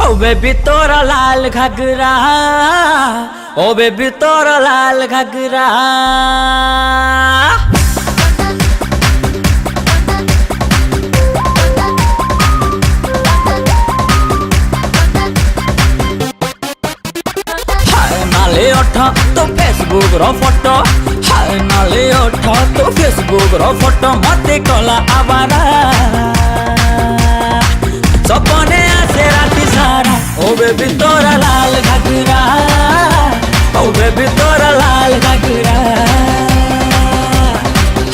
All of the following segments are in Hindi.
ओ बेबी तोरा लाल घाघरा, ओ बेबी तोरा लाल घाघरा। हाय नाले ओठ तो फेसबुक रो फोटो, हाय नाले ओठ तो फेसबुक रो फोटो मते कला आवारा। सपने आसे राती सारा ओ बेबी तोरा लाल घाघरा, ओ बेबी तोरा लाल घाघरा।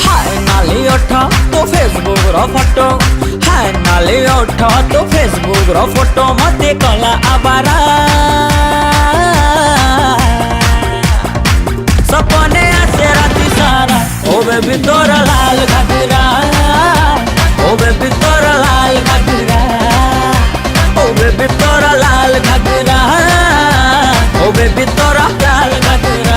हाय नाली ओठ तो फेसबुक रो फोटो, हाय नाली ओठ तो फेसबुक रो फोटो मते कला आवारा। सपने आसे राती सारा ओ बेबी तोरा लाल घाघरा, ओ बेबी तोरा लाल घाघरा, ओ बेबी तोरा लाल घाघरा, ओ बेबी तोरा लाल घाघरा।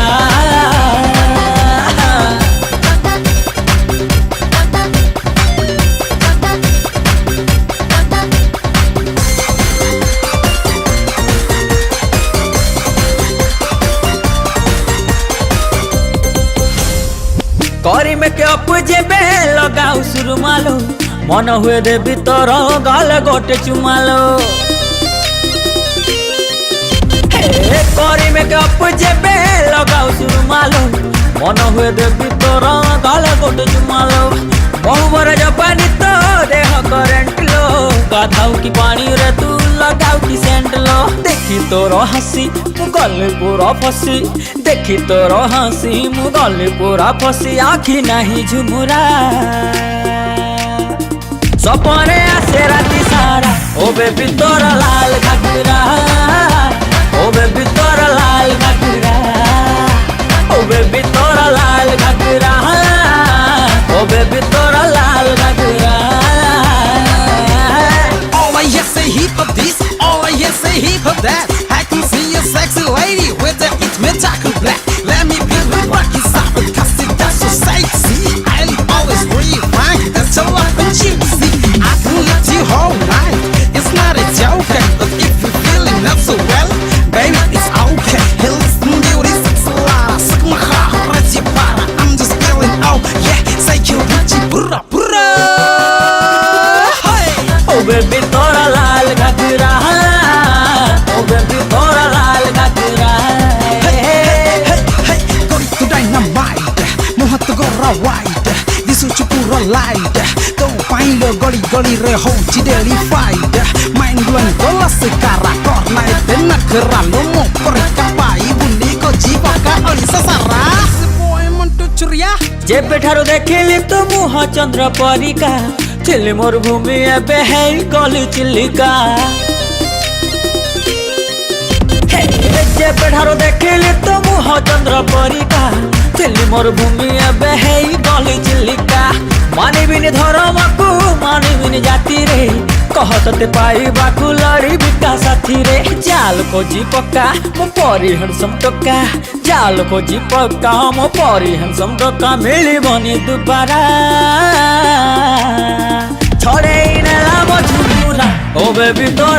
करी में के जेबे लगाऊ सुरमालो, मन हुए देवी तोर गाल गोटे चुमालो। करी में के जेबे लगाऊ सुरमालो, मन हुए देवी तोर गाल गोटे चुमालो। बहुबर जपानी तो देह करेंट लो, गाधाऊ की पानी रे तू लगाऊ की सेंट लो। देखी तोर हसी मु गली पूरा फसी, देखी तोर हसी मु गली पूरा फसी। आखी नहीं झुमुरा सपने आसे राती सारा ओ बेबी तोरा लाल घाघरा, ओ बेबी तोरा लाल घाघरा, ओ बेबी तोरा लाल घाघरा, ओ बेबी तोरा लाल Ghaghara. All I hear say hip hop this, all I hear say hip hop that. I can see a sexy lady with the it metal black. Let me be the rocky side, cause that's so sexy. I always free funk, that's all I can see. I can let you all night, it's not a joke. But if you're feeling not so well, baby, it's okay. Hey, listen to this, it's a lot. Suck my heart, right you para. I'm just feeling, oh yeah, say you bitchy, burra, burra. ओ बेबी तोरा लाल घाघरा, ओ बेबी तोरा लाल Ghaghara. Go to dynamite, mohat gorra white, disuci pura light. Kau pain lo goli goli re ho ci daily fight. Main bulan bola sekarang korna itu nak keran lo mau pergi kapai bundi ko jiwa ka oli sasara. Boy montu curia. जेबे ठारो देखिली तो मुह चंद्र परिका, चिल्ली मोर भूमि एबे है गली चिल्लिका। जेबे ठारो देखिली तो मुह चंद्र परिका, चिल्ली मोर भूमि एबे है गली चिल्लिका। मानी बिनी धर्म को मानी बिनी जाति रे, कहते पाइबा को लड़ी बिका साथी रे। जाल को जी पक्का मो परी हंसम टोका, जाल को जी पक्का मो परी हंसम टोका। मिली बनी दुबारा छड़े नेला मो झुमुरा ओ बेबी तोरा